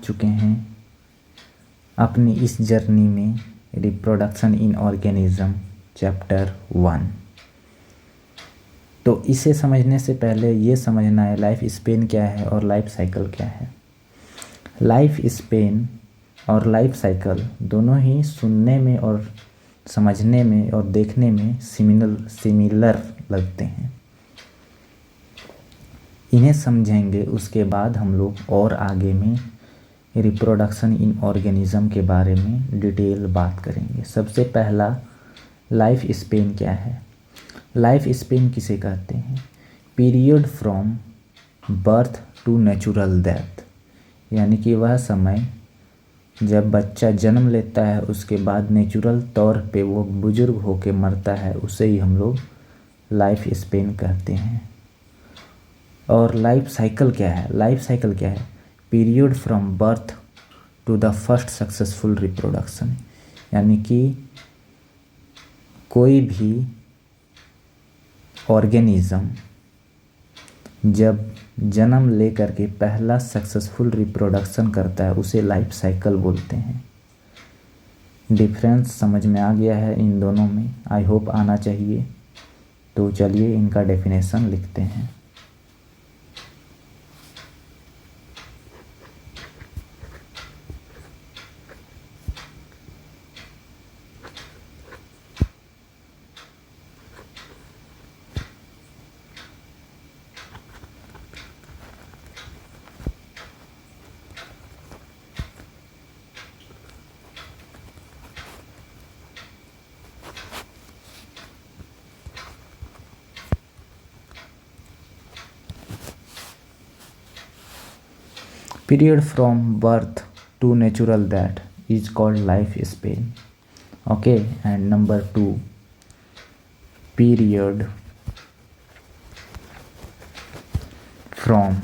चुके हैं अपनी इस जर्नी में रिप्रोडक्शन इन ऑर्गेनिज्म चैप्टर 1। तो इसे समझने से पहले ये समझना है लाइफ स्पेन क्या है और लाइफ साइकिल क्या है। लाइफ स्पेन और लाइफ साइकिल दोनों ही सुनने में और समझने में और देखने में सिमिलर लगते हैं। इन्हें समझेंगे उसके बाद हम लोग और आगे में रिप्रोडक्शन इन ऑर्गेनिज्म के बारे में डिटेल बात करेंगे। सबसे पहला लाइफ स्पेन क्या है। लाइफ स्पेन किसे कहते हैं? Period from birth to natural death, यानी कि वह समय जब बच्चा जन्म लेता है उसके बाद नेचुरल तौर पे वो बुजुर्ग होके मरता है, उसे ही हम लोग लाइफ स्पेन कहते हैं। और लाइफ साइकिल क्या है? लाइफ साइकिल क्या है? Period from birth to the first successful reproduction, यानी कि कोई भी ऑर्गेनिज्म जब जन्म लेकर के पहला सक्सेसफुल रिप्रोडक्शन करता है उसे लाइफ साइकिल बोलते हैं। डिफरेंस समझ में आ गया है इन दोनों में? आई होप आना चाहिए। तो चलिए इनका डेफिनेशन लिखते हैं। Period from birth to natural death is called life span. Okay, and number 2, period from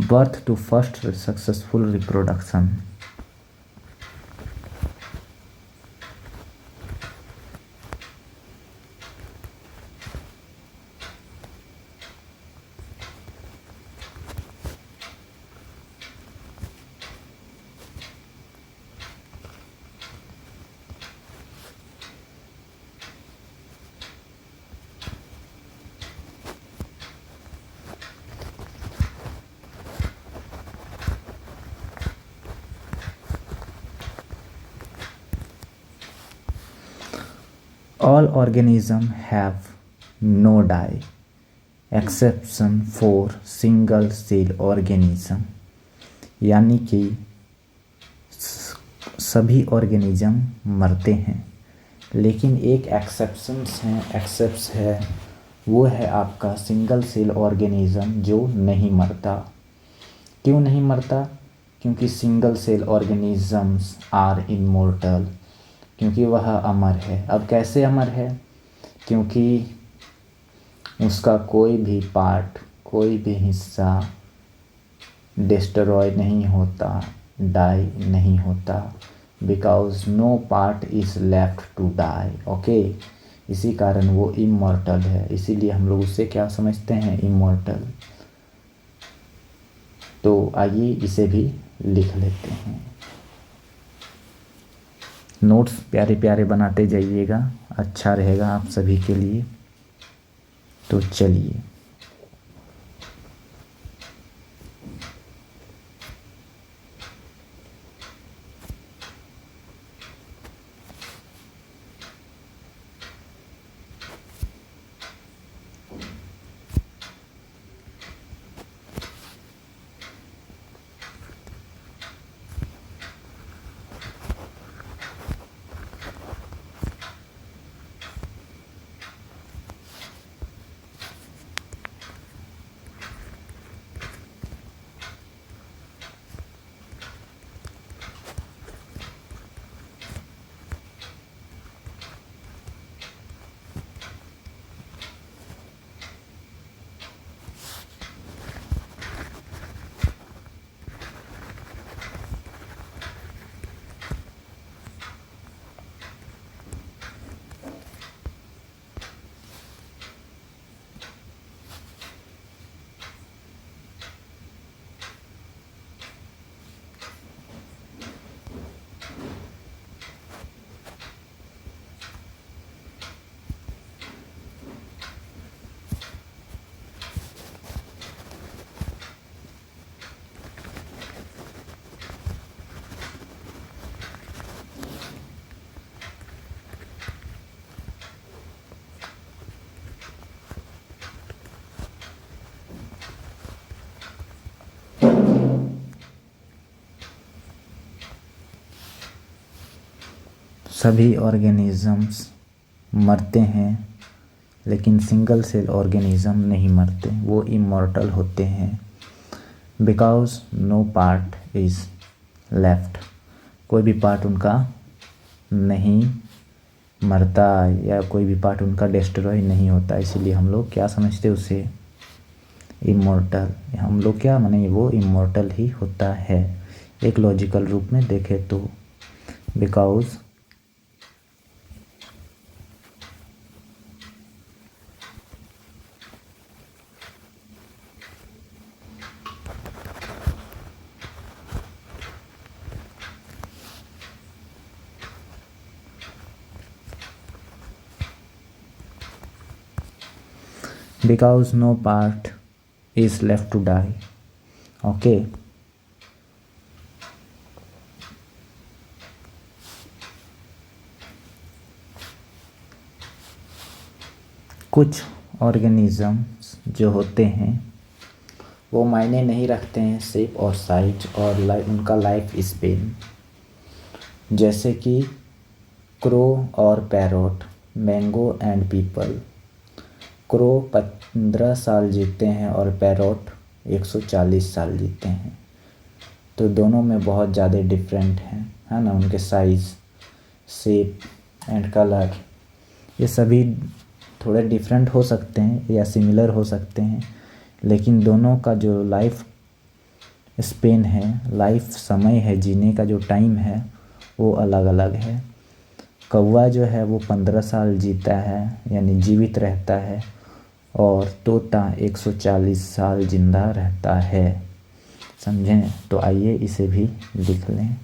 birth to first successful reproduction all organisms have no die exception for single cell organism, यानी कि सभी organism मरते हैं लेकिन एक एक्सेप्स है, वो है आपका सिंगल सेल ऑर्गेनिज्म जो नहीं मरता। क्यों नहीं मरता? क्योंकि single cell organisms are immortal, क्योंकि वह अमर है। अब कैसे अमर है? क्योंकि उसका कोई भी पार्ट, कोई भी हिस्सा डिस्ट्रॉय नहीं होता, डाई नहीं होता, because no part is left to die. Okay, इसी कारण वो इमॉर्टल है, इसीलिए हम लोग उसे क्या समझते हैं? इमॉर्टल। तो आइए इसे भी लिख लेते हैं। नोट्स प्यारे प्यारे बनाते जाइएगा, अच्छा रहेगा आप सभी के लिए। तो चलिए सभी ऑर्गेनिजम्स मरते हैं, लेकिन सिंगल सेल ऑर्गेनिज्म नहीं मरते, वो इमॉर्टल होते हैं। Because no part is left, कोई भी पार्ट उनका नहीं मरता या कोई भी पार्ट उनका डिस्ट्रॉय नहीं होता, इसीलिए हम लोग क्या समझते उसे, इमॉर्टल। हम लोग क्या माने, वो इमॉर्टल ही होता है एक लॉजिकल रूप में देखें तो। Because because no part is left to die. Okay. कुछ ऑर्गेनिजम्स जो होते हैं वो मायने नहीं रखते हैं शेप और साइज और उनका लाइफ स्पेन, जैसे कि क्रो और parrot, mango and people. Crow 15 साल जीते हैं और पैरोट 140 साल जीते हैं, तो दोनों में बहुत ज़्यादा डिफरेंट है ना, उनके साइज़, शेप एंड कलर, ये सभी थोड़े डिफरेंट हो सकते हैं या सिमिलर हो सकते हैं, लेकिन दोनों का जो लाइफ स्पेन है, लाइफ समय है, जीने का जो टाइम है वो अलग अलग है। कौवा जो है वो 15 साल जीता है यानी जीवित रहता है, और तोता 140 साल जिंदा रहता है। समझें? तो आइए इसे भी लिख लें।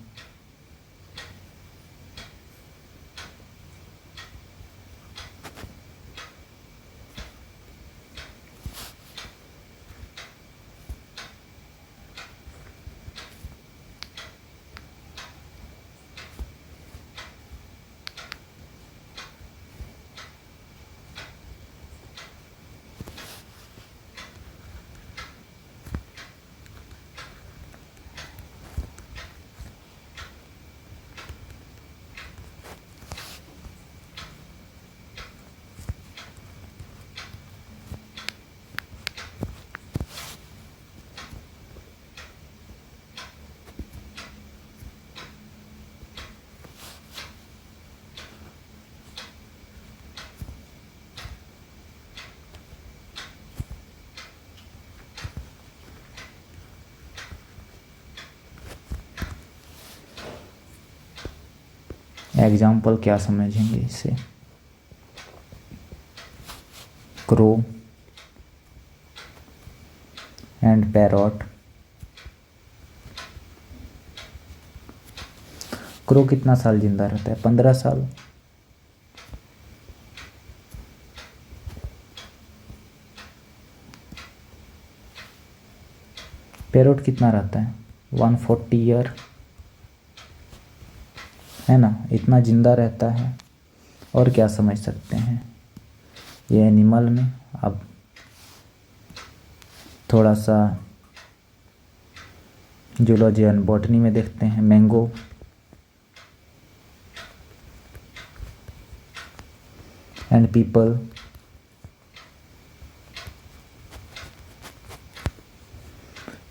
एग्जाम्पल क्या समझेंगे इसे, क्रो एंड पैरोट। क्रो कितना साल जिंदा रहता है? 15 साल। पैरोट कितना रहता है? 140 ईयर, है ना, इतना जिंदा रहता है। और क्या समझ सकते हैं ये एनिमल में? अब थोड़ा सा जूलॉजी एंड बॉटनी में देखते हैं। Mango, and people.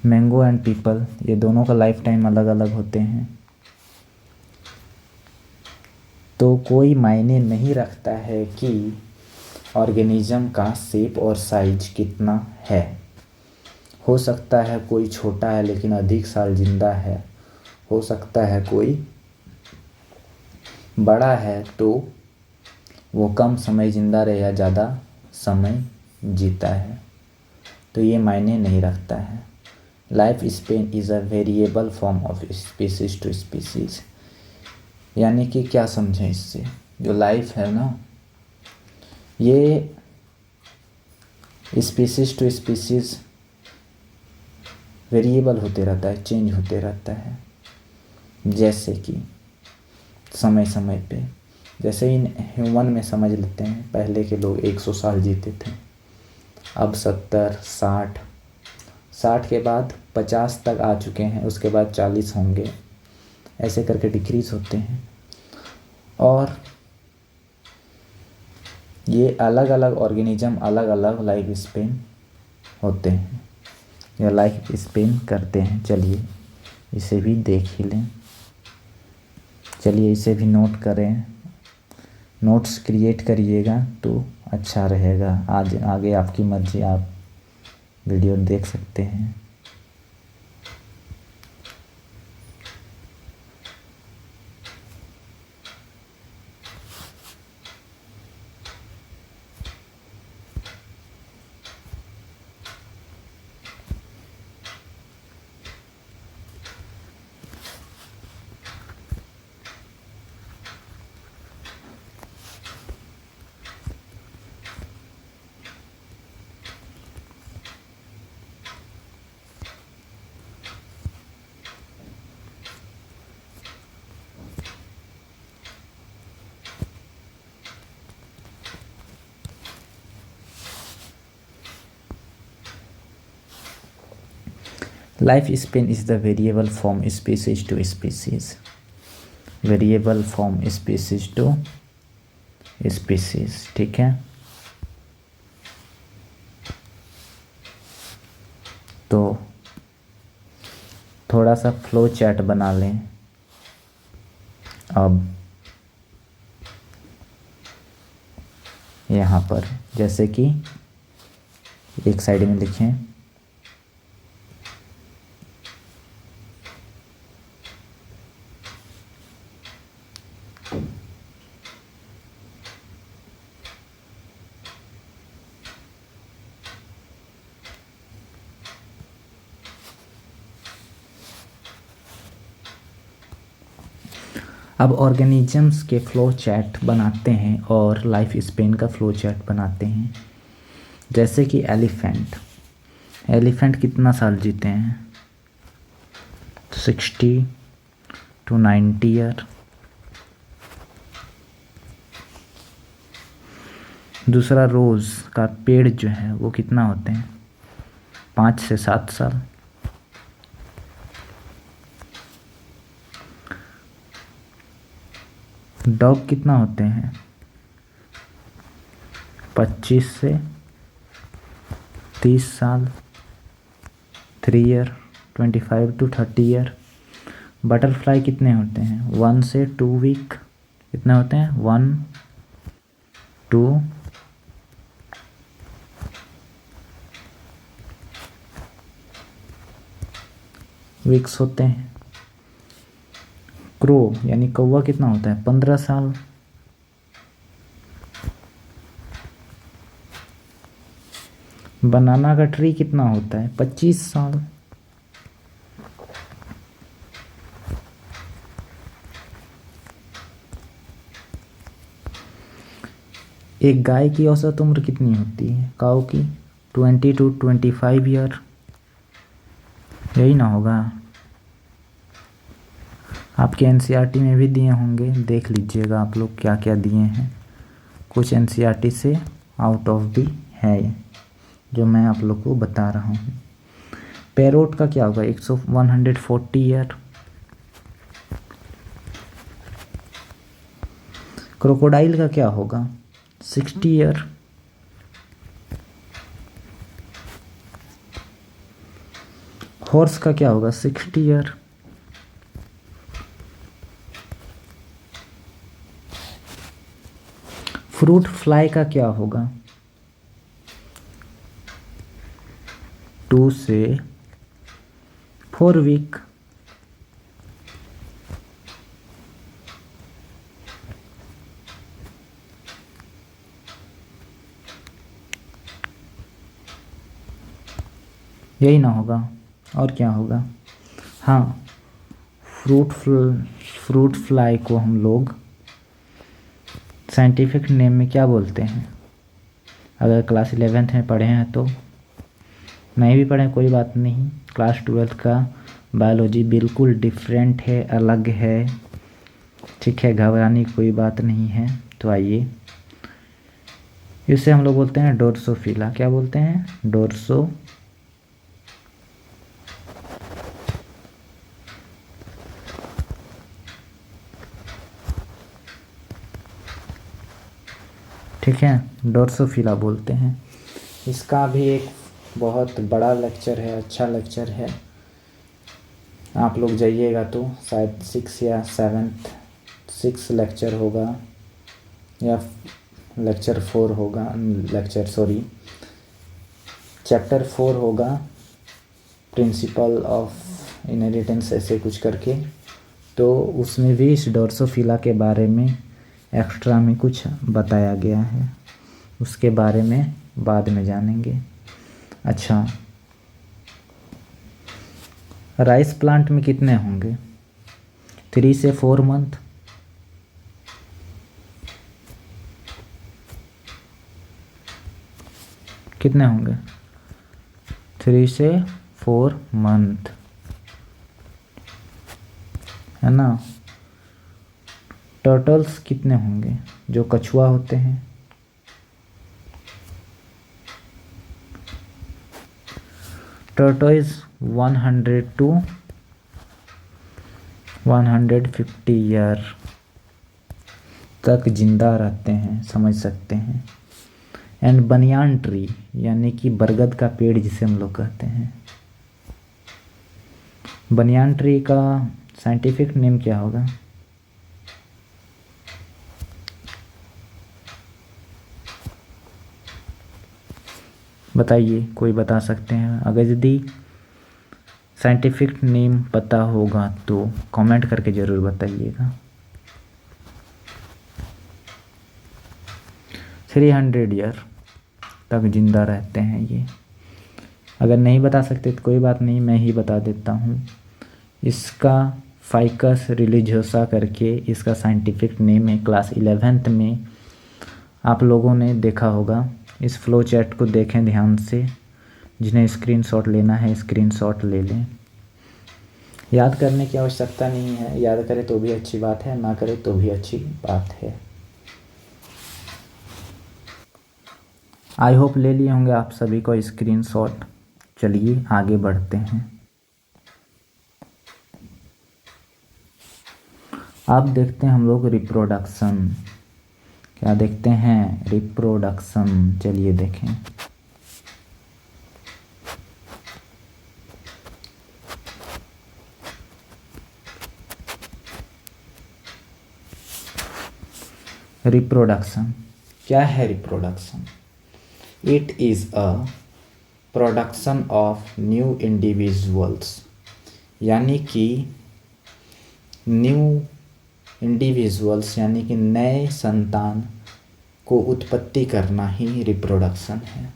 Mango and people, ये दोनों का लाइफ टाइम अलग अलग होते हैं, तो कोई मायने नहीं रखता है कि ऑर्गेनिज्म का शेप और साइज कितना है। हो सकता है कोई छोटा है लेकिन अधिक साल जिंदा है, हो सकता है कोई बड़ा है तो वो कम समय जिंदा रहे या ज़्यादा समय जीता है, तो ये मायने नहीं रखता है। Life span is a variable form of species to species, यानी कि क्या समझें इससे, जो लाइफ है ना ये स्पीसीज टू स्पीसीज वेरिएबल होते रहता है, चेंज होते रहता है। जैसे कि समय समय पे, जैसे इन ह्यूमन में समझ लेते हैं, पहले के लोग 100 साल जीते थे, अब 70, 60 के बाद 50 तक आ चुके हैं, उसके बाद 40 होंगे, ऐसे करके डिक्रीज होते हैं। और ये अलग अलग ऑर्गेनिज्म अलग अलग लाइफ स्पेन होते हैं या लाइफ स्पेन करते हैं। चलिए इसे भी देख ही लें। चलिए इसे भी नोट करें, नोट्स क्रिएट करिएगा तो अच्छा रहेगा। आज आगे आपकी मर्ज़ी, आप वीडियो देख सकते हैं। Life span is the variable from species to species, variable from species to species. ठीक है, तो थोड़ा सा फ्लो चार्ट बना लें। अब यहाँ पर जैसे कि एक साइड में लिखें अब ऑर्गेनिजम्स के फ्लो चार्ट बनाते हैं और लाइफ स्पेन का फ्लो चार्ट बनाते हैं। जैसे कि एलिफेंट कितना साल जीते हैं? 60 to 90 ईयर। दूसरा रोज़ का पेड़ जो है वो कितना होते हैं? 5 से 7 साल। डॉग कितना होते हैं? 25 से 30 साल। 3 ईयर। 25 to 30 year. बटरफ्लाई कितने होते हैं? 1 से 2 वीक। कितने होते हैं? 1 2 वीक्स होते हैं। क्रो यानी कौवा कितना होता है? 15 साल। बनाना का ट्री कितना होता है? 25 साल। एक गाय की औसत उम्र कितनी होती है? काऊ की 20 to 25 ईयर। यही ना होगा? आपके एनसीईआरटी में भी दिए होंगे, देख लीजिएगा आप लोग क्या क्या दिए हैं। कुछ एनसीईआरटी से आउट ऑफ भी है जो मैं आप लोग को बता रहा हूँ। पैरोट का क्या होगा? 140 ईयर। क्रोकोडाइल का क्या होगा? 60 ईयर। हॉर्स का क्या होगा? 60 ईयर। फ्रूट फ्लाई का क्या होगा? 2 से 4 वीक। यही ना होगा? और क्या होगा? हाँ, फ्रूट फ्लाई को हम लोग साइंटिफिक नेम में क्या बोलते हैं? अगर क्लास 11th में पढ़े हैं तो, नहीं भी पढ़े कोई बात नहीं, क्लास 12th का बायोलॉजी बिल्कुल डिफरेंट है, अलग है। ठीक है, घबराने की कोई बात नहीं है। तो आइए, इसे हम लोग बोलते हैं डोर्सोफिला। क्या बोलते हैं? ठीक है, ड्रोसोफिला बोलते हैं। इसका भी एक बहुत बड़ा लेक्चर है, अच्छा लेक्चर है। आप लोग जाइएगा तो शायद 6 या 6 लेक्चर होगा या लेक्चर 4 होगा, चैप्टर 4 होगा, प्रिंसिपल ऑफ इनहेरिटेंस ऐसे कुछ करके। तो उसमें भी इस ड्रोसोफिला के बारे में एक्स्ट्रा में कुछ बताया गया है, उसके बारे में बाद में जानेंगे। अच्छा, राइस प्लांट में कितने होंगे? 3 से 4 मंथ। कितने होंगे? 3 से 4 मंथ, है ना। टर्टल्स कितने होंगे, जो कछुआ होते हैं? टर्टोइज 100 to 150 ईयर तक जिंदा रहते हैं, समझ सकते हैं। एंड बनियान ट्री यानी कि बरगद का पेड़ जिसे हम लोग कहते हैं, बनियान ट्री का साइंटिफिक नेम क्या होगा? बताइए, कोई बता सकते हैं? अगर यदि साइंटिफिक नेम पता होगा तो कमेंट करके ज़रूर बताइएगा। 300 ईयर तक जिंदा रहते हैं ये। अगर नहीं बता सकते तो कोई बात नहीं, मैं ही बता देता हूँ। इसका फाइकस रिलीजियोसा करके इसका साइंटिफिक नेम है। क्लास 11th में आप लोगों ने देखा होगा। इस फ्लो चैट को देखें ध्यान से, जिन्हें स्क्रीनशॉट लेना है स्क्रीनशॉट ले लें। याद करने की आवश्यकता नहीं है, याद करें तो भी अच्छी बात है, ना करें तो भी अच्छी बात है। आई होप ले लिए होंगे आप सभी को स्क्रीनशॉट। चलिए आगे बढ़ते हैं। अब देखते हैं हम लोग रिप्रोडक्शन। क्या देखते हैं? रिप्रोडक्शन। चलिए देखें। रिप्रोडक्शन क्या है? Reproduction, it is a production of new individuals, यानी कि न्यू इंडिविजुअल्स यानी कि नए संतान को उत्पत्ति करना ही रिप्रोडक्शन है।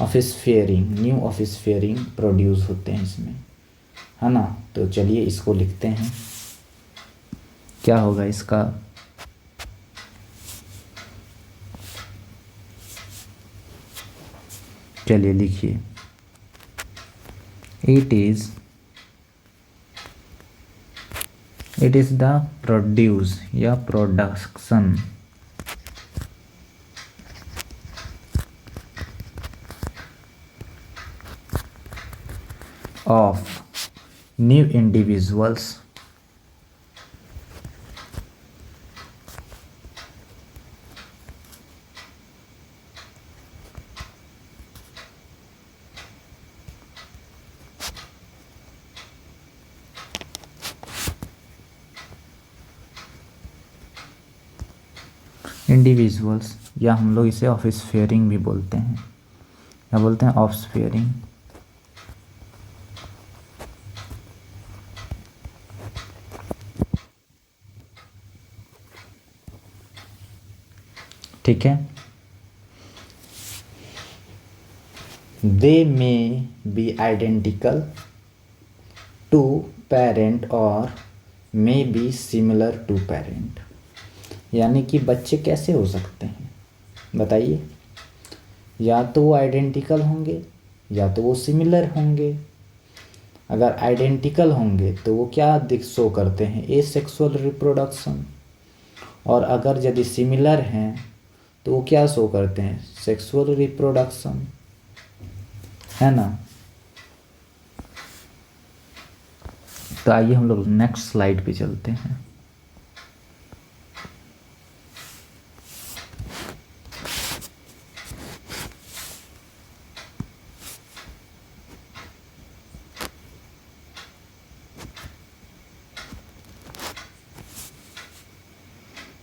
ऑफस्फेयरिंग, न्यू ऑफस्फेयरिंग प्रोड्यूस होते हैं इसमें, है ना। तो चलिए इसको लिखते हैं। क्या होगा इसका? चलिए लिखिए। इट इज द प्रोड्यूस या production of new individuals individuals, या हम लोग इसे ऑफस्फेयरिंग भी बोलते हैं। क्या बोलते हैं? ऑफस्फेयरिंग। ठीक है। They may be identical to parent और may be similar to parent, यानी कि बच्चे कैसे हो सकते हैं बताइए? या तो वो आइडेंटिकल होंगे या तो वो सिमिलर होंगे। अगर आइडेंटिकल होंगे तो वो क्या शो करते हैं? Asexual reproduction. और अगर यदि सिमिलर हैं तो वो क्या शो करते हैं? सेक्सुअल रिप्रोडक्शन, है ना। तो आइए हम लोग नेक्स्ट स्लाइड पे चलते हैं।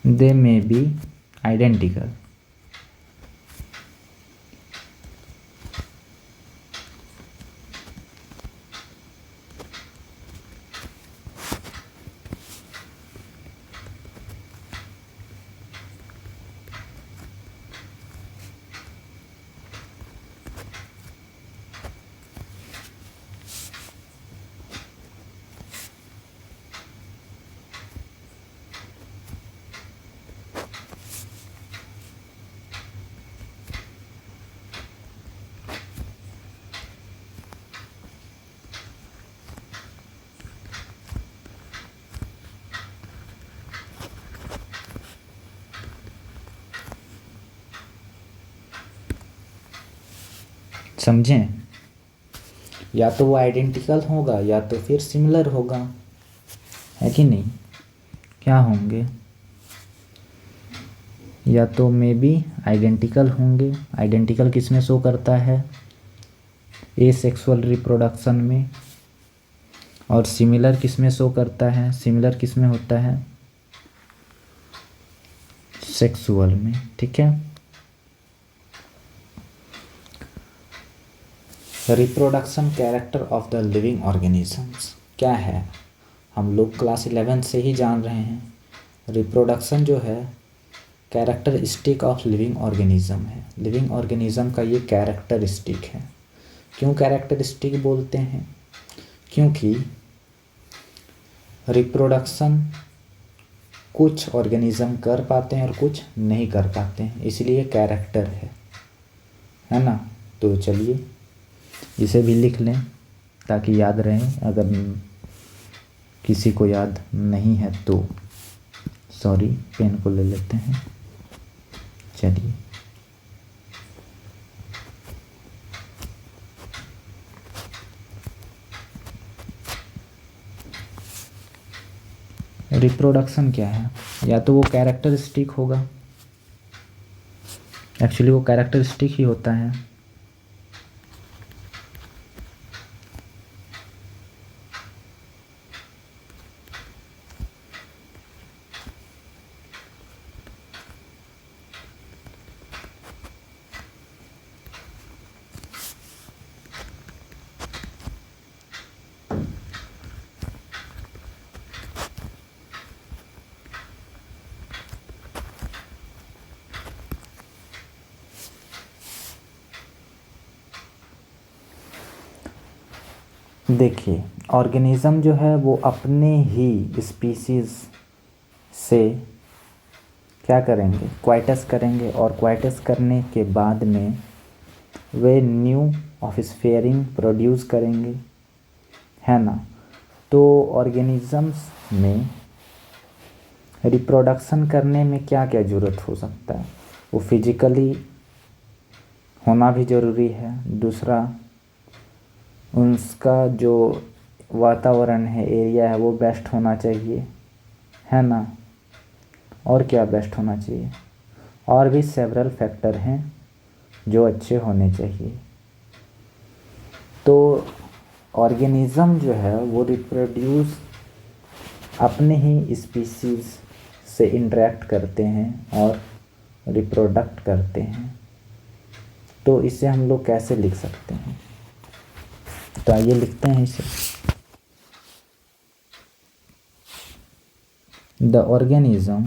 दे मे बी आइडेंटिकल। समझें? या तो वो आइडेंटिकल होगा या तो फिर सिमिलर होगा, है कि नहीं? क्या होंगे? या तो मे बी आइडेंटिकल होंगे। आइडेंटिकल किस में शो करता है? एसेक्सुअल रिप्रोडक्शन में। और सिमिलर किस में शो करता है? सिमिलर किस में होता है? सेक्सुअल में। ठीक है। Reproduction character of the living organisms क्या है? हम लोग क्लास 11 से ही जान रहे हैं। रिप्रोडक्शन जो है कैरेक्टरिस्टिक ऑफ लिविंग ऑर्गेनिज्म है। लिविंग ऑर्गेनिज्म का ये कैरेक्टरिस्टिक है। क्यों कैरेक्टरिस्टिक बोलते हैं? क्योंकि रिप्रोडक्शन कुछ ऑर्गेनिज्म कर पाते हैं और कुछ नहीं कर पाते हैं, इसलिए कैरेक्टर है ना? तो चलिए इसे भी लिख लें ताकि याद रहे, अगर किसी को याद नहीं है तो। सॉरी, पेन को ले लेते हैं। चलिए, रिप्रोडक्शन क्या है? या तो वो कैरेक्टरिस्टिक होगा, एक्चुअली वो कैरेक्टरिस्टिक ही होता है। देखिए, ऑर्गेनिज़म जो है वो अपने ही स्पीसीज़ से क्या करेंगे? क्वाइटस करेंगे, और क्वाइटस करने के बाद में वे न्यू ऑफस्फेयरिंग प्रोड्यूस करेंगे, है ना? तो ऑर्गेनिज़म्स में रिप्रोडक्शन करने में क्या क्या ज़रूरत हो सकता है? वो फिजिकली होना भी ज़रूरी है। दूसरा, उसका जो वातावरण है, एरिया है, वो बेस्ट होना चाहिए, है ना? और क्या बेस्ट होना चाहिए? और भी सेवरल फैक्टर हैं जो अच्छे होने चाहिए। तो ऑर्गेनिज़म जो है वो रिप्रोड्यूस अपने ही स्पीसीज़ से इंटरेक्ट करते हैं और रिप्रोडक्ट करते हैं। तो इसे हम लोग कैसे लिख सकते हैं? तो आइए लिखते हैं इसे। The organism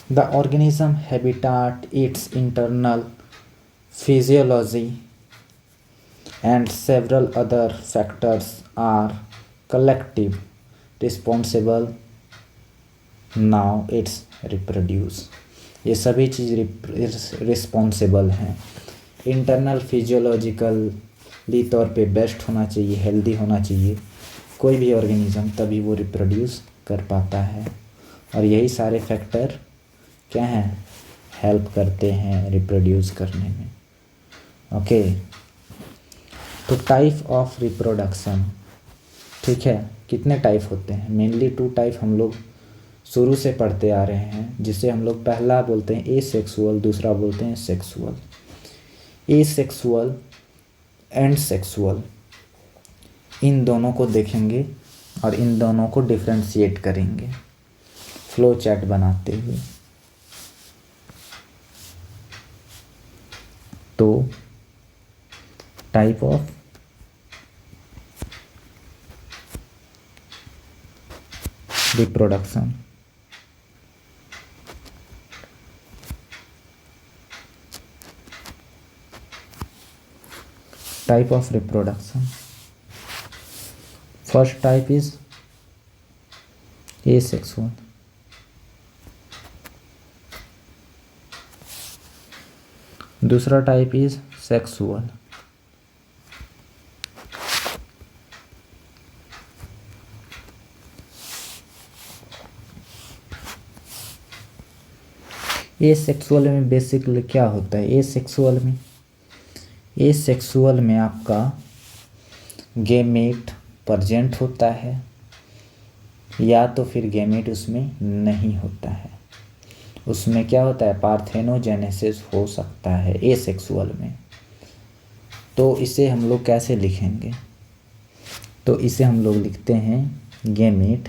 The organism habitat, its internal physiology, and several other factors are collective responsible now it's reproduce। ये सभी चीज़ रिस्पॉन्सिबल हैं। इंटरनल फिजियोलॉजिकली तौर पे बेस्ट होना चाहिए, हेल्दी होना चाहिए कोई भी ऑर्गेनिज्म, तभी वो रिप्रोड्यूस कर पाता है। और यही सारे फैक्टर क्या हैं, हेल्प करते हैं रिप्रोड्यूस करने में। ओके, तो टाइप ऑफ रिप्रोडक्शन, ठीक है, कितने टाइप होते हैं? मेनली 2 टाइप हम लोग शुरू से पढ़ते आ रहे हैं, जिसे हम लोग पहला बोलते हैं एसेक्सुअल, दूसरा बोलते हैं सेक्सुअल। एसेक्सुअल एंड सेक्सुअल, इन दोनों को देखेंगे और इन दोनों को डिफरेंशिएट करेंगे फ्लो चार्ट बनाते हुए। तो type of reproduction, type of reproduction, first type is asexual, दूसरा टाइप इज सेक्सुअल। एसेक्सुअल में बेसिकली क्या होता है? एसेक्सुअल में आपका गेमेट प्रेजेंट होता है या तो फिर गेमेट उसमें नहीं होता है। उसमें क्या होता है, पार्थेनोजेनेसिस हो सकता है एसेक्सुअल में। तो इसे हम लोग कैसे लिखेंगे? तो इसे हम लोग लिखते हैं गेमेट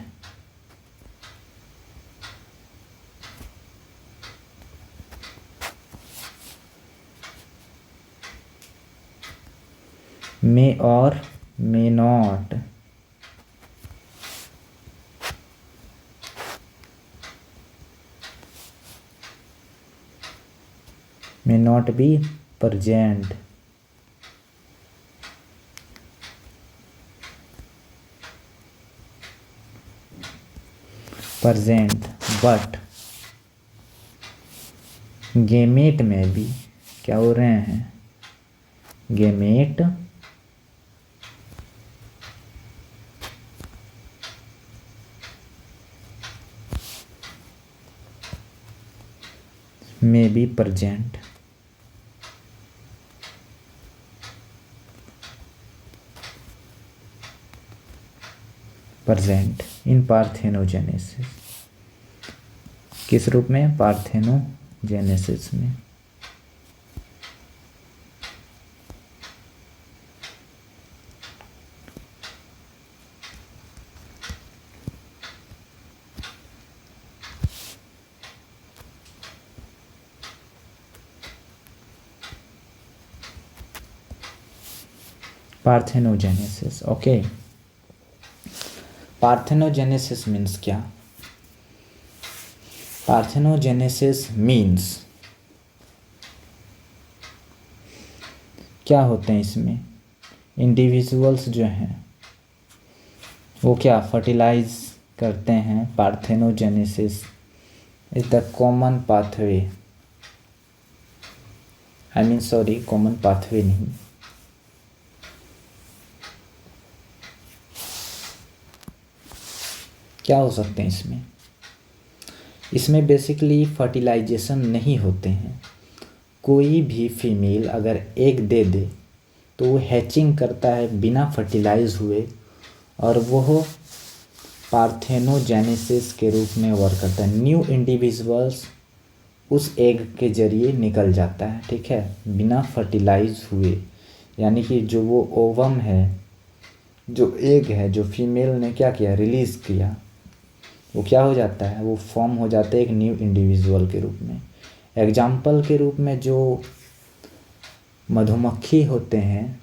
मे और may not be present but gamete में भी क्या हो रहे हैं, गेमेट में बी present इन पार्थेनोजेनेसिस। किस रूप में? पार्थेनोजेनेसिस में। Parthenogenesis, okay. पार्थेनोजेनेसिस मीन्स क्या? पार्थेनोजेनेसिस मीन्स क्या होते हैं इसमें? इंडिविजुअल्स जो हैं वो क्या फर्टिलाइज करते हैं। Parthenogenesis is the common pathway, common pathway नहीं, क्या हो सकते हैं इसमें? इसमें बेसिकली फर्टिलाइजेशन नहीं होते हैं। कोई भी फीमेल अगर एग दे दे तो वो हैचिंग करता है बिना फर्टिलाइज हुए, और वह पार्थेनोजेनेसिस के रूप में वर्क करता है। न्यू इंडिविजुअल्स उस एग के जरिए निकल जाता है, ठीक है, बिना फर्टिलाइज हुए। यानी कि जो वो ओवम है, जो एग है, जो फीमेल ने क्या किया, रिलीज़ किया, वो क्या हो जाता है, वो फॉर्म हो जाता है एक न्यू इंडिविजुअल के रूप में। एग्जाम्पल के रूप में जो मधुमक्खी होते हैं,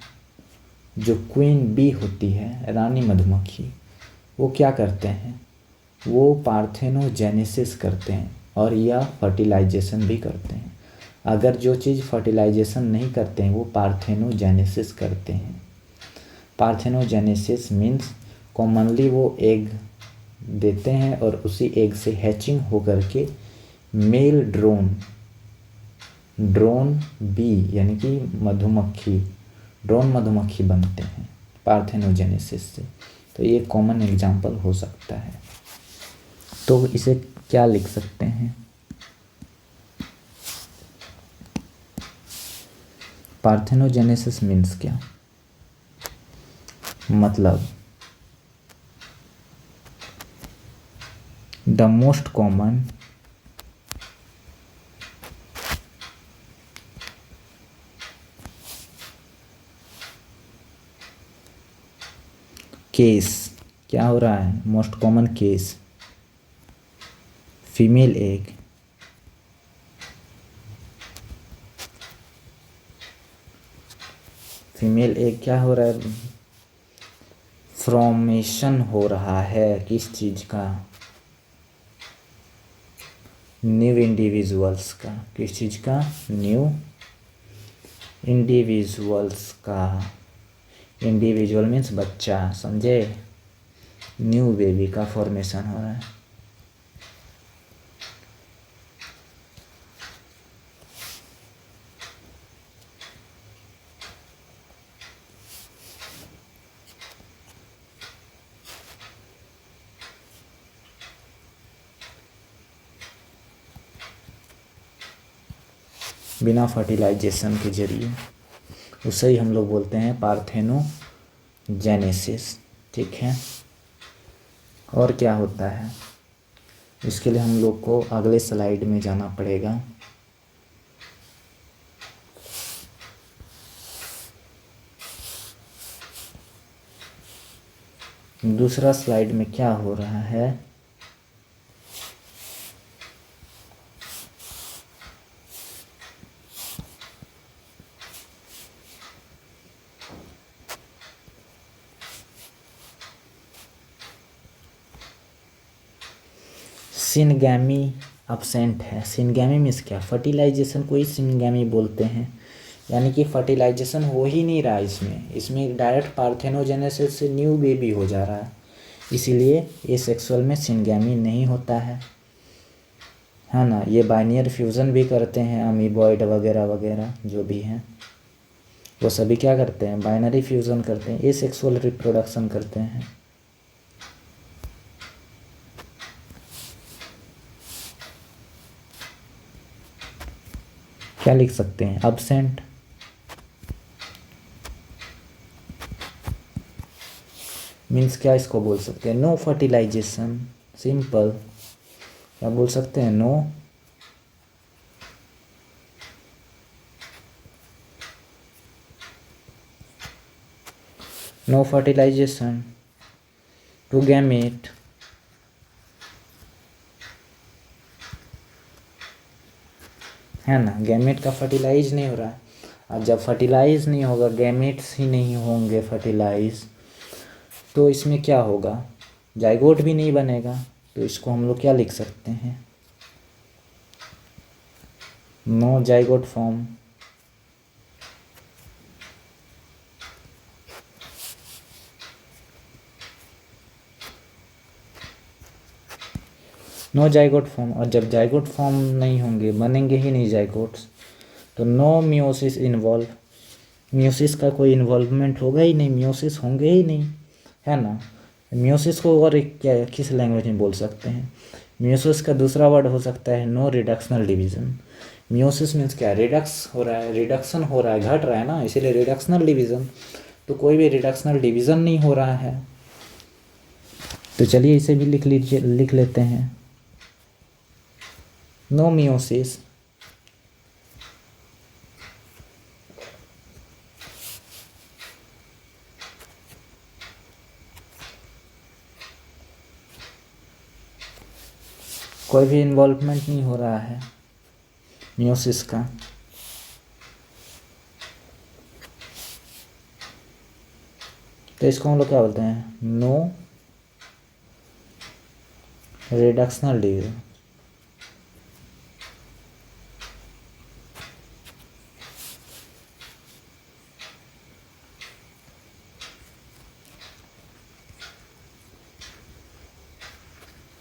जो क्वीन बी होती है, रानी मधुमक्खी, वो क्या करते हैं, वो पार्थेनोजेनेसिस करते हैं। और या फर्टिलाइजेशन भी करते हैं। अगर जो चीज़ फर्टिलाइजेशन नहीं करते हैं वो पार्थेनोजेनेसिस करते हैं। पार्थेनोजेनेसिस मीन्स कॉमनली वो एग देते हैं और उसी एग से हैचिंग होकर के मेल ड्रोन बी यानी कि ड्रोन मधुमक्खी बनते हैं पार्थेनोजेनेसिस से। तो ये कॉमन एग्जाम्पल हो सकता है। तो इसे क्या लिख सकते हैं? पार्थेनोजेनेसिस मीन्स क्या? मतलब द मोस्ट कॉमन केस, क्या हो रहा है? Most common case, female egg क्या हो रहा है? फॉर्मेशन हो रहा है किस चीज का? न्यू इंडिविजुअल्स का। किस चीज का? न्यू इंडिविजुअल्स का। इंडिविजुअल मीन्स बच्चा, समझे? न्यू बेबी का फॉर्मेशन हो रहा है। बिना फर्टिलाइजेशन के जरिए, उसे ही हम लोग बोलते हैं पार्थेनोजेनेसिस। ठीक है। और क्या होता है? इसके लिए हम लोग को अगले स्लाइड में जाना पड़ेगा। दूसरा स्लाइड में क्या हो रहा है? सिनगैमी अब्सेंट है। सिनगैमी मीन्स क्या? फर्टिलाइजेशन को ही सिनगैमी बोलते हैं। यानी कि फर्टिलाइजेशन हो ही नहीं रहा इसमें डायरेक्ट पार्थेनोजेनेसिस से न्यू बेबी हो जा रहा है। इसीलिए ये सेक्सुअल में सिनगैमी नहीं होता है ना। ये बाइनरी फ्यूज़न भी करते हैं, अमीबॉइड वगैरह वगैरह जो भी हैं वो सभी क्या करते हैं? बाइनरी फ्यूज़न करते हैं, ये सेक्सुअल रिप्रोडक्शन करते हैं। क्या लिख सकते हैं? अब्सेंट मीन्स क्या इसको बोल सकते हैं? No fertilisation, simple. क्या बोल सकते हैं? नो फर्टिलाइजेशन टू गैमेट है ना। गैमेट का फर्टिलाइज नहीं हो रहा है। अब जब फर्टिलाइज नहीं होगा, गैमेट्स ही नहीं होंगे फर्टिलाइज, तो इसमें क्या होगा? जाइगोट भी नहीं बनेगा। तो इसको हम लोग क्या लिख सकते हैं? No zygote form. No zygote form. और जब जाइगोट फॉर्म नहीं होंगे, बनेंगे ही नहीं जाइगोट्स, तो नो मियोसिस इन्वॉल्व। मियोसिस का कोई इन्वॉल्वमेंट होगा ही नहीं, मियोसिस होंगे ही नहीं, है ना। मियोसिस को और एक क्या किस लैंग्वेज में बोल सकते हैं? मियोसिस का दूसरा वर्ड हो सकता है no reductional division. Meiosis means क्या? रिडक्स हो रहा है, रिडक्शन हो रहा है, घट रहा है ना, इसीलिए रिडक्शनल डिवीज़न। तो कोई भी रिडक्शनल डिवीज़न नहीं हो रहा है। तो चलिए इसे भी लिख लेते हैं। नो मियोसिस कोई भी इन्वॉल्वमेंट नहीं हो रहा है मियोसिस का। तो इसको हम लोग क्या बोलते हैं? No reductional division.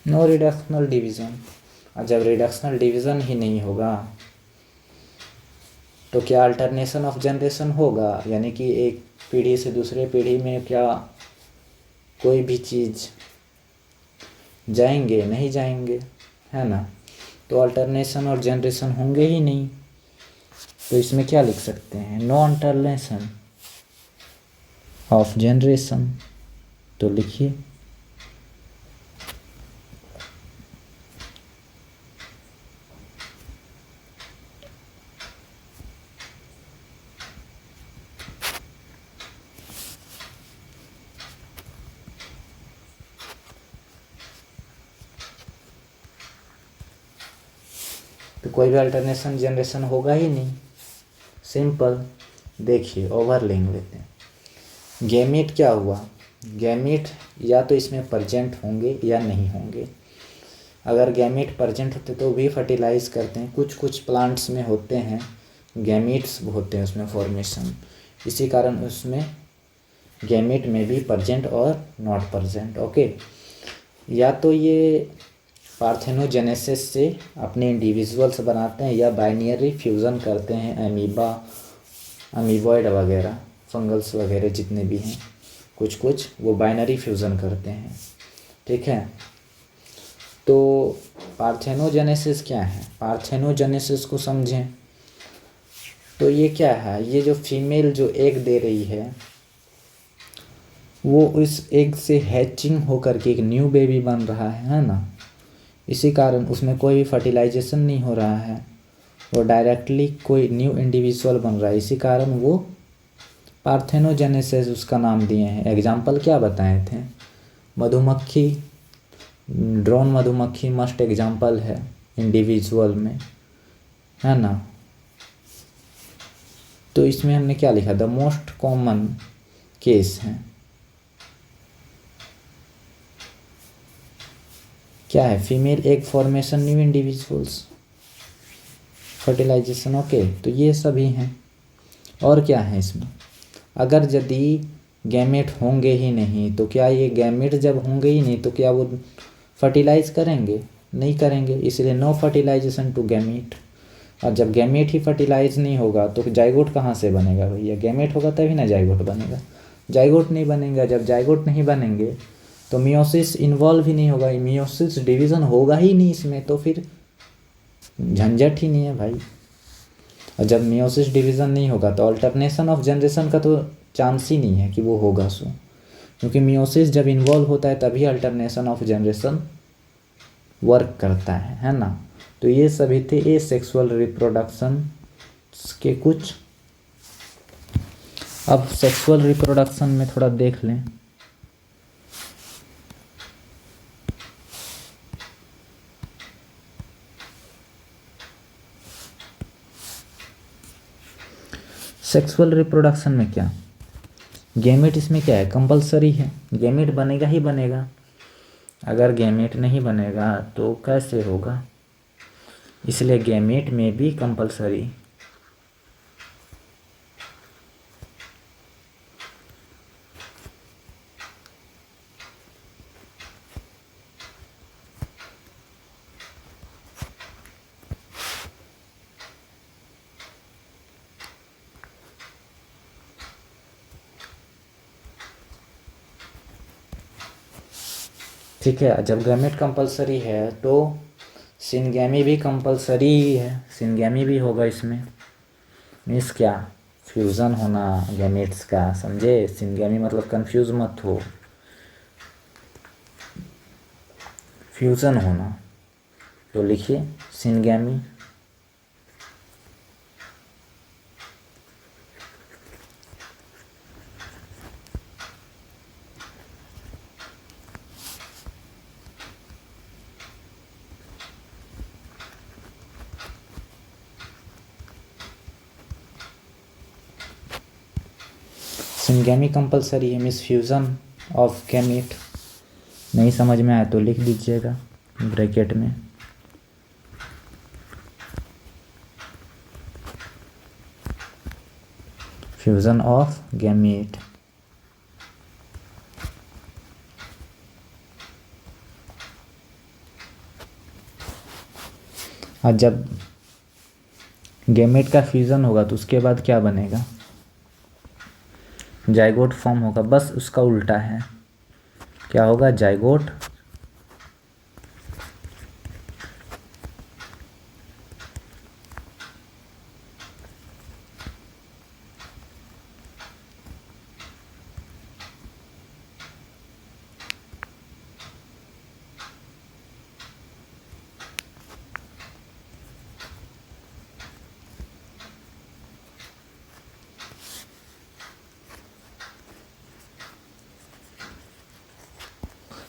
No reductional division. और जब रिडक्शनल डिवीज़न ही नहीं होगा तो क्या अल्टरनेशन ऑफ जनरेशन होगा? यानी कि एक पीढ़ी से दूसरे पीढ़ी में क्या कोई भी चीज़ जाएंगे? नहीं जाएंगे, है ना। तो अल्टरनेशन और जनरेशन होंगे ही नहीं। तो इसमें क्या लिख सकते हैं? No alternation of generation. तो लिखिए तो कोई भी अल्टरनेशन जनरेशन होगा ही नहीं। सिंपल। देखिए ओवरलैंग लेते हैं। गैमीट क्या हुआ? गैमीट या तो इसमें प्रेजेंट होंगे या नहीं होंगे। अगर गैमीट प्रेजेंट होते तो भी फर्टिलाइज करते हैं। कुछ कुछ प्लांट्स में होते हैं गैमीट्स होते हैं उसमें फॉर्मेशन, इसी कारण उसमें गैमीट में भी प्रेजेंट और नॉट प्रेजेंट। ओके। या तो ये पार्थेनोजेनेसिस से अपने इंडिविजुअल्स बनाते हैं या बाइनरी फ्यूज़न करते हैं। अमीबा, अमीबॉइड वगैरह, फंगल्स वगैरह जितने भी हैं कुछ कुछ वो बाइनरी फ्यूज़न करते हैं। ठीक है। तो पार्थेनोजेनेसिस क्या है? पार्थेनोजेनेसिस को समझें तो ये क्या है? ये जो फीमेल जो एग दे रही है वो उस एग से हैचिंग होकर के एक न्यू बेबी बन रहा है ना। इसी कारण उसमें कोई भी फर्टिलाइजेशन नहीं हो रहा है, वो डायरेक्टली कोई न्यू इंडिविजुअल बन रहा है। इसी कारण वो पार्थेनोजेनेसिस उसका नाम दिए हैं। एग्जाम्पल क्या बताए थे? मधुमक्खी, ड्रोन मधुमक्खी मस्ट एग्जाम्पल है इंडिविजुअल में, है ना। तो इसमें हमने क्या लिखा? द मोस्ट कॉमन केस है क्या है? Female egg formation, new individuals, fertilization. Okay. तो ये सभी हैं। और क्या है इसमें? अगर यदि गैमेट होंगे ही नहीं तो क्या ये गैमेट जब होंगे ही नहीं तो क्या वो फर्टिलाइज करेंगे? नहीं करेंगे। इसलिए नो फर्टिलाइजेशन टू गैमेट। और जब गैमेट ही फर्टिलाइज नहीं होगा तो जाइगोट कहाँ से बनेगा भैया? गैमेट होगा तभी ना जाइगोट बनेगा। जाइगोट नहीं बनेगा। जब जाइगोट नहीं बनेंगे तो मियोसिस इन्वॉल्व ही नहीं होगा, मियोसिस डिवीज़न होगा ही नहीं इसमें, तो फिर झंझट ही नहीं है भाई। और जब मियोसिस डिवीज़न नहीं होगा तो अल्टरनेशन ऑफ जनरेशन का तो चांस ही नहीं है कि वो होगा सो, क्योंकि मियोसिस जब इन्वॉल्व होता है तभी अल्टरनेशन ऑफ जनरेशन वर्क करता है ना। तो ये सभी थे ए सेक्सुअल रिप्रोडक्शन के कुछ। अब सेक्सुअल रिप्रोडक्शन में थोड़ा देख लें। सेक्सुअल रिप्रोडक्शन में क्या? गैमेट इसमें क्या है? कंपलसरी है। गैमेट बनेगा ही बनेगा। अगर गैमेट नहीं बनेगा तो कैसे होगा? इसलिए गैमेट में भी कंपलसरी। ठीक है। जब गैमेट कंपलसरी है तो सिनगैमी भी कंपलसरी ही है। सिनगैमी भी होगा इसमें। मीन्स क्या? फ्यूज़न होना गैमेट्स का, समझे? सिनगैमी मतलब कंफ्यूज मत हो, फ्यूज़न होना। तो लिखिए सिनगैमी। सिनगैमी कंपलसरी है, मीन्स फ्यूज़न ऑफ गैमेट। नहीं समझ में आया तो लिख दीजिएगा ब्रैकेट में। Fusion of gamete. और जब गैमेट का फ्यूज़न होगा तो उसके बाद क्या बनेगा, जाइगोट फॉर्म होगा। बस उसका उल्टा है, क्या होगा, जाइगोट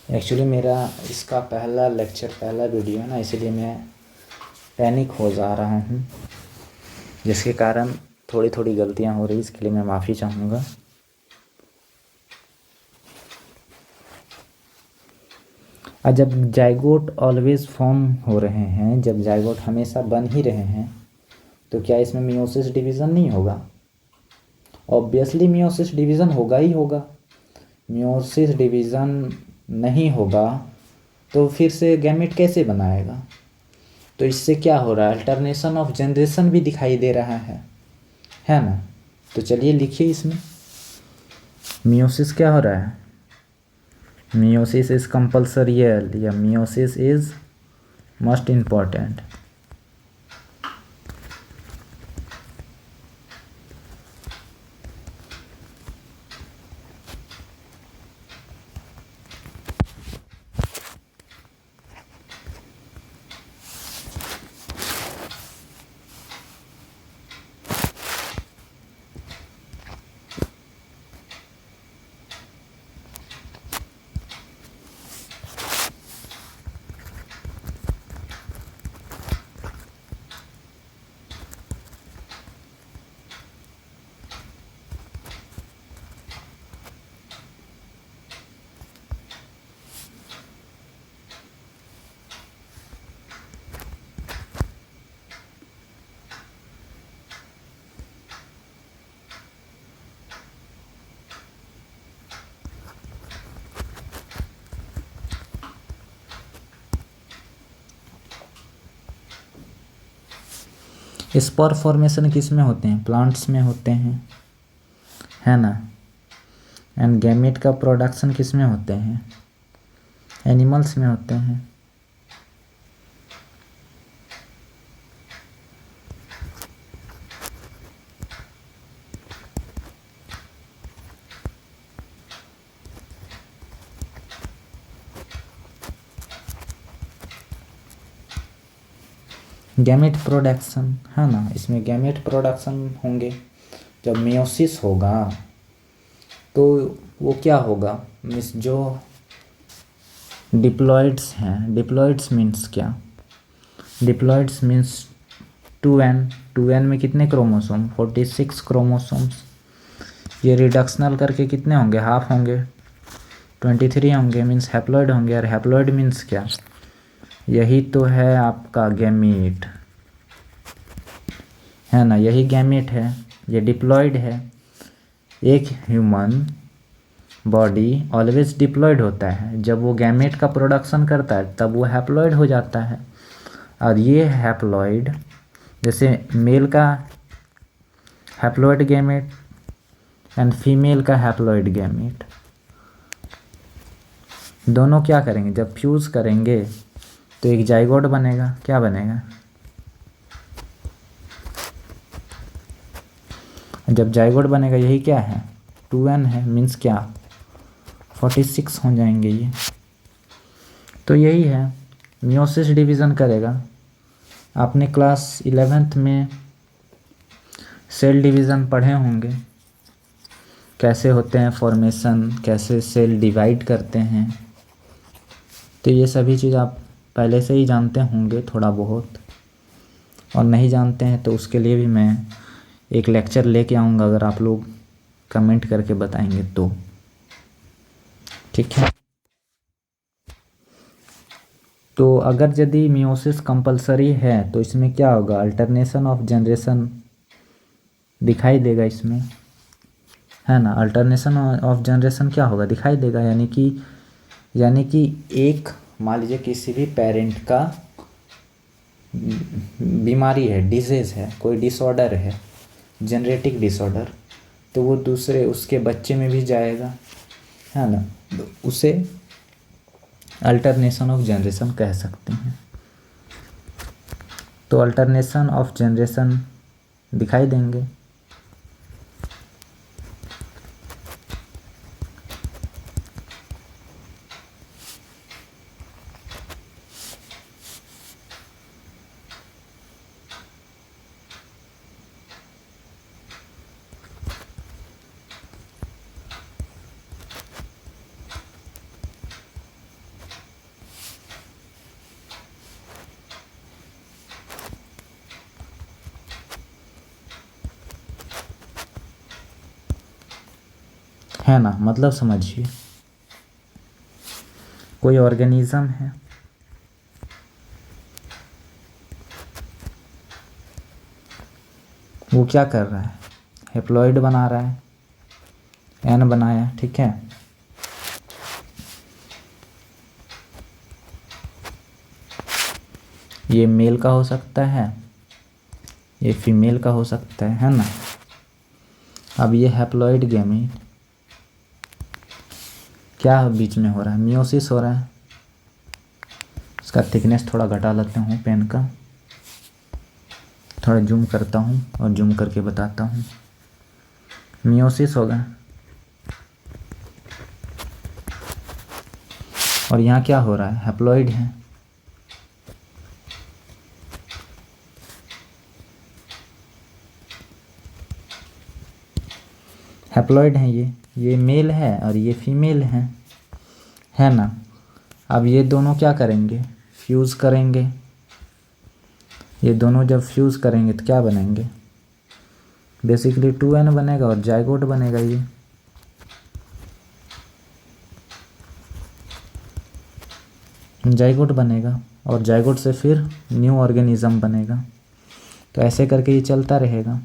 एक्चुअली मेरा इसका पहला लेक्चर, पहला वीडियो है ना, इसलिए मैं पैनिक हो जा रहा हूँ, जिसके कारण थोड़ी थोड़ी गलतियाँ हो रही, इसके लिए मैं माफ़ी चाहूँगा। और जब जाइगोट ऑलवेज फॉर्म हो रहे हैं, जब जाइगोट हमेशा बन ही रहे हैं, तो क्या इसमें मियोसिस डिवीज़न नहीं होगा? ऑब्वियसली मियोसिस डिवीज़न होगा ही होगा। मियोसिस डिवीज़न नहीं होगा तो फिर से गैमेट कैसे बनाएगा? तो इससे क्या हो रहा है, अल्टरनेशन ऑफ जनरेशन भी दिखाई दे रहा है ना। तो चलिए लिखिए इसमें मियोसिस क्या हो रहा है, मियोसिस इज कंपल्सरियल या meiosis is most important. Sperm formation किस में होते हैं, प्लांट्स में होते हैं, है ना। एंड गैमेट का प्रोडक्शन किस में होते हैं, एनिमल्स में होते हैं। गैमेट प्रोडक्शन है ना, इसमें गैमेट प्रोडक्शन होंगे। जब मियोसिस होगा तो वो क्या होगा, मीन्स जो डिप्लॉइड्स हैं, डिप्लॉइड्स मीन्स क्या, डिप्लॉइड्स मीन्स 2n, 2n में कितने क्रोमोसोम, 46 क्रोमोसोम्स। ये रिडक्शनल करके कितने होंगे, हाफ होंगे, 23 होंगे, मीन्स हैप्लॉइड होंगे। और हैप्लॉइड मीन्स क्या, यही तो है आपका गैमीट, है ना, यही गैमीट है, ये डिप्लॉइड है। एक ह्यूमन बॉडी ऑलवेज डिप्लॉइड होता है, जब वो गैमेट का प्रोडक्शन करता है तब वो हैप्लॉइड हो जाता है। और ये हैप्लॉइड, जैसे मेल का हैप्लॉइड गैमेट एंड फीमेल का हैप्लॉइड गैमेट, दोनों क्या करेंगे, जब फ्यूज़ करेंगे तो एक जाइगोट बनेगा। क्या बनेगा, जब जाइगोट बनेगा, यही क्या है, 2n है, मीन्स क्या, 46 हो जाएंगे ये। तो यही है, मियोसिस डिवीज़न करेगा। आपने क्लास 11th में सेल डिवीज़न पढ़े होंगे, कैसे होते हैं फॉर्मेशन, कैसे सेल डिवाइड करते हैं। तो ये सभी चीज़ आप पहले से ही जानते होंगे थोड़ा बहुत, और नहीं जानते हैं तो उसके लिए भी मैं एक लेक्चर लेके आऊँगा, अगर आप लोग कमेंट करके बताएंगे तो, ठीक है। तो अगर यदि मियोसिस कंपलसरी है तो इसमें क्या होगा, अल्टरनेशन ऑफ जनरेशन दिखाई देगा इसमें, है ना। अल्टरनेशन ऑफ जनरेशन क्या होगा, दिखाई देगा। यानी कि एक, मान लीजिए किसी भी पेरेंट का बीमारी है, डिजीज़ है, कोई डिसऑर्डर है, जेनेटिक डिसऑर्डर, तो वो दूसरे उसके बच्चे में भी जाएगा, है ना। तो उसे अल्टरनेशन ऑफ जनरेशन कह सकते हैं। तो अल्टरनेशन ऑफ जनरेशन दिखाई देंगे। है ना, मतलब समझिए, कोई ऑर्गेनिज्म है, वो क्या कर रहा है, हैप्लॉइड बना रहा है, एन बनाया, ठीक है। ये मेल का हो सकता है, ये फीमेल का हो सकता है ना। अब ये हैप्लॉइड गैमीट क्या बीच में हो रहा है, मियोसिस हो रहा है। इसका थिकनेस थोड़ा घटा लेता हूँ पेन का, थोड़ा जूम करता हूँ और जूम करके बताता हूँ। मियोसिस होगा, और यहाँ क्या हो रहा है, हैप्लॉइड है। हैप्लॉइड हैं ये मेल है और ये फीमेल है ना। अब ये दोनों क्या करेंगे, फ्यूज़ करेंगे। ये दोनों जब फ्यूज़ करेंगे तो क्या बनेंगे, बेसिकली 2n बनेगा और जाइगोट बनेगा। ये जाइगोट बनेगा और जाइगोट से फिर न्यू ऑर्गेनिज्म बनेगा। तो ऐसे करके ये चलता रहेगा,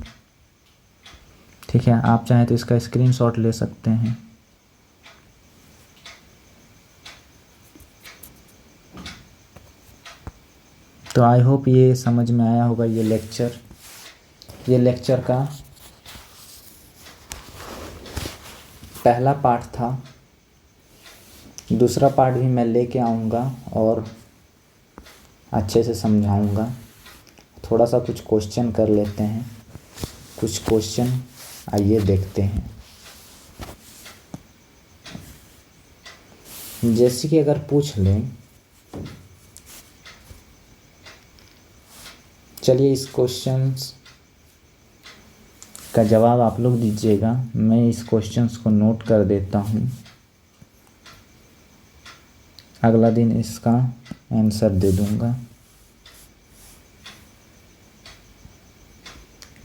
ठीक है। आप चाहें तो इसका स्क्रीनशॉट ले सकते हैं। तो आई होप ये समझ में आया होगा। ये लेक्चर का पहला पार्ट था। दूसरा पार्ट भी मैं लेके आऊँगा और अच्छे से समझाऊँगा। थोड़ा सा कुछ क्वेश्चन कर लेते हैं, कुछ क्वेश्चन आइए देखते हैं। जैसे कि अगर पूछ लें, चलिए इस क्वेश्चंस का जवाब आप लोग दीजिएगा, मैं इस क्वेश्चंस को नोट कर देता हूँ, अगला दिन इसका आंसर दे दूँगा।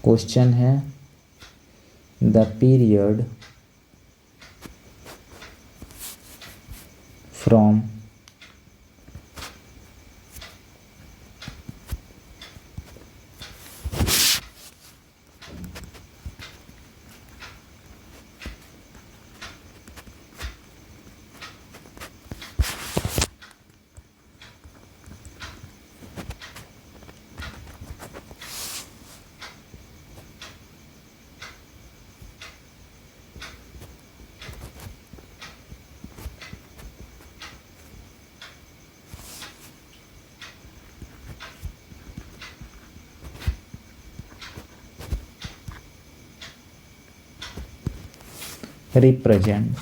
क्वेश्चन है द पीरियड फ्रॉम रिप्रेजेंट,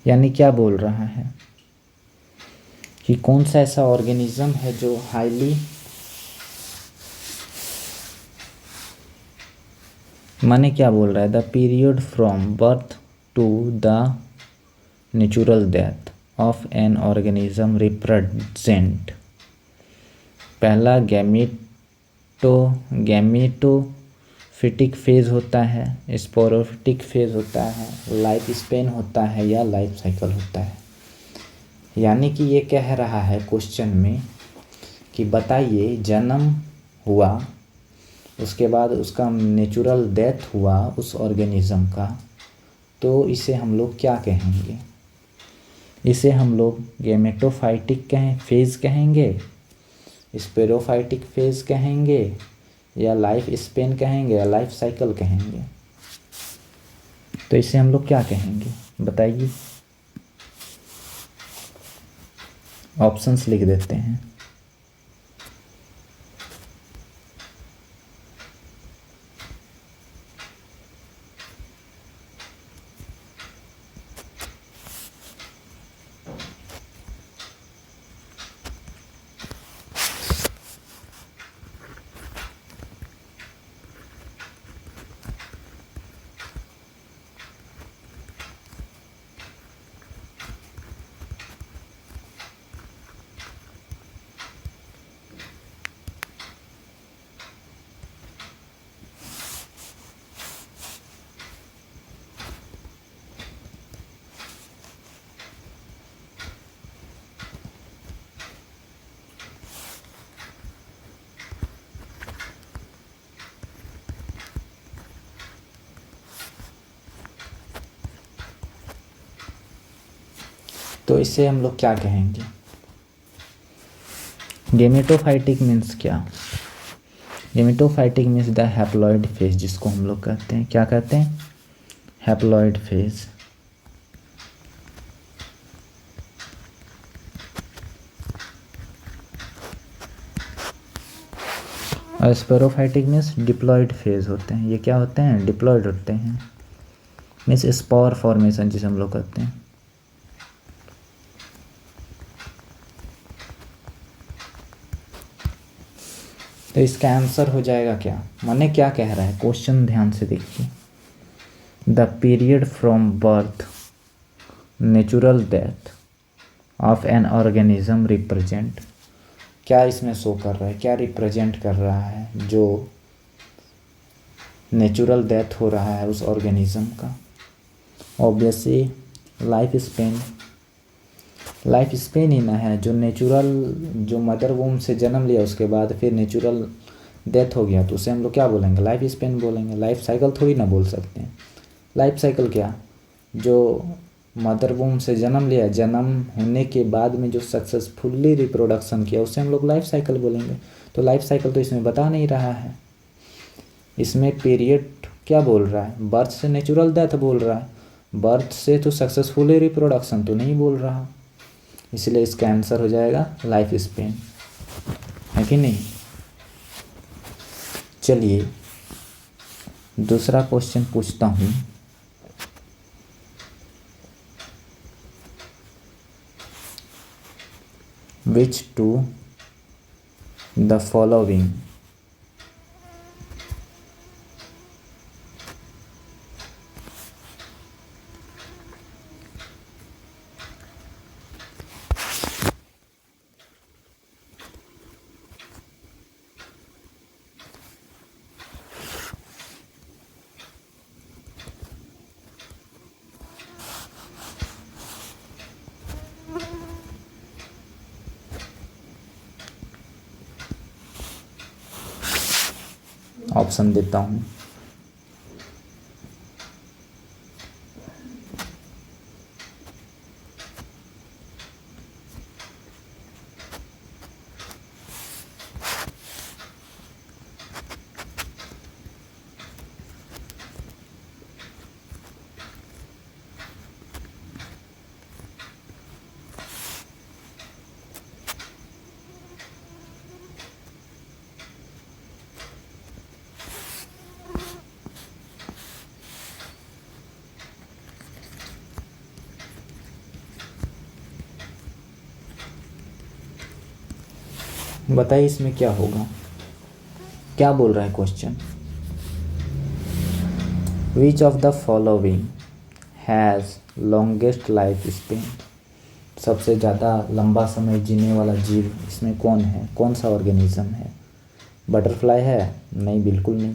यानी क्या बोल रहा है कि कौन सा ऐसा ऑर्गेनिज्म है जो हाईली, माने क्या बोल रहा है, the period from birth to the natural death of an organism represent. पहला गैमेटोफिटिक फेज होता है, स्पोरोफिटिक फेज होता है, लाइफ स्पेन होता है या लाइफ साइकिल होता है। यानी कि ये कह रहा है क्वेश्चन में कि बताइए, जन्म हुआ, उसके बाद उसका नेचुरल डेथ हुआ उस ऑर्गेनिज्म का, तो इसे हम लोग क्या कहेंगे? इसे हम लोग गैमेटोफाइटिक फेज कहेंगे स्पेरोफाइटिक फेज कहेंगे या लाइफ स्पेन कहेंगे या लाइफ साइकिल कहेंगे? तो इसे हम लोग क्या कहेंगे बताइए, ऑप्शंस लिख देते हैं। तो इसे हम लोग क्या कहेंगे? गेमेटोफाइटिक मीन्स क्या? Gametophytic means the haploid phase, जिसको हम लोग कहते हैं, क्या कहते हैं? Haploid phase. और स्पेरोफाइटिक मीन्स डिप्लॉइड फेज होते हैं। ये क्या होते हैं? डिप्लॉइड होते हैं, मीन्स स्पोर फॉर्मेशन जिसे हम लोग कहते हैं। तो इसका आंसर हो जाएगा क्या? माने क्या कह रहा है क्वेश्चन, ध्यान से देखिए। The period from birth natural death of an organism represent, क्या इसमें शो कर रहा है, क्या रिप्रेजेंट कर रहा है? जो नेचुरल डेथ हो रहा है उस ऑर्गेनिज्म का। ऑब्वियसली लाइफ स्पेन ही ना है, जो नेचुरल, जो मदर वूम से जन्म लिया उसके बाद फिर नेचुरल डेथ हो गया, तो उसे हम लोग क्या बोलेंगे? लाइफ स्पेन बोलेंगे। लाइफ साइकिल थोड़ी ना बोल सकते हैं। लाइफ साइकिल क्या? जो मदर वूम से जन्म लिया, जन्म होने के बाद में जो सक्सेसफुली रिप्रोडक्शन किया, उसे हम लोग लाइफ साइकिल बोलेंगे। तो लाइफ साइकिल तो इसमें बता नहीं रहा है। इसमें पीरियड क्या बोल रहा है? बर्थ से नेचुरल डेथ बोल रहा है, बर्थ से तो सक्सेसफुली रिप्रोडक्शन तो नहीं बोल रहा, इसलिए इसका आंसर हो जाएगा लाइफ स्पेन, है कि नहीं? चलिए दूसरा क्वेश्चन पूछता हूँ। Which to the following option देता हूँ। बताइए इसमें क्या होगा, क्या बोल रहा है question? Which of the following has longest life span, सबसे ज़्यादा लंबा समय जीने वाला जीव इसमें कौन है? कौन सा ऑर्गेनिज्म है? बटरफ्लाई है? नहीं, बिल्कुल नहीं।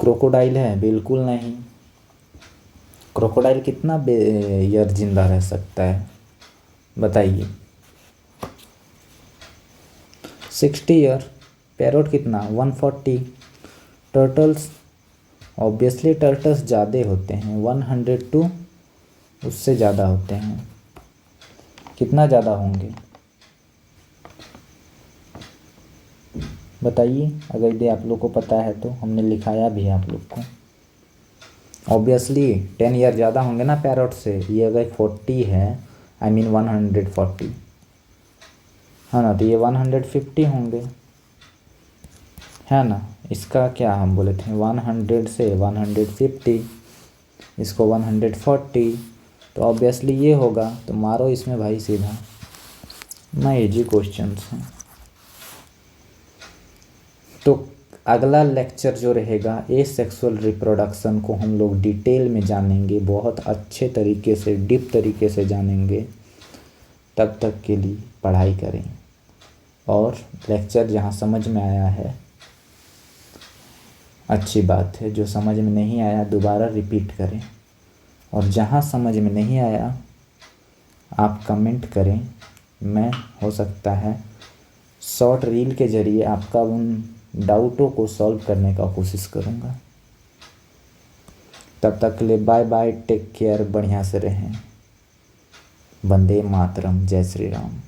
क्रोकोडाइल है? बिल्कुल नहीं। क्रोकोडाइल कितना ईयर जिंदा रह सकता है बताइए? 60 ईयर। पैरोट कितना? 140। टर्टल्स, ऑब्वियसली टर्टल्स ज़्यादा होते हैं, 102 उससे ज़्यादा होते हैं। कितना ज़्यादा होंगे? बताइए, अगर यदि आप लोग को पता है तो। हमने लिखाया भी है आप लोग को। ऑब्वियसली 10 ईयर ज़्यादा होंगे ना पैरोट से। ये अगर 40 है, आई मीन 140 है ना, तो ये 150 होंगे, है ना। इसका क्या हम बोले थे, 100 से 150, इसको 140, तो ऑब्वियसली ये होगा। तो मारो इसमें भाई सीधा, ना इजी क्वेश्चन है। तो अगला लेक्चर जो रहेगा एसेक्सुअल रिप्रोडक्शन को हम लोग डिटेल में जानेंगे, बहुत अच्छे तरीके से, डीप तरीके से जानेंगे। तब तक के लिए पढ़ाई करें, और लेक्चर जहाँ समझ में आया है अच्छी बात है, जो समझ में नहीं आया दोबारा रिपीट करें, और जहाँ समझ में नहीं आया आप कमेंट करें। मैं हो सकता है शॉर्ट रील के ज़रिए आपका उन डाउटों को सॉल्व करने का कोशिश करूँगा। तब तक के लिए बाय बाय, टेक केयर, बढ़िया से रहें। वंदे मातरम, जय श्री राम।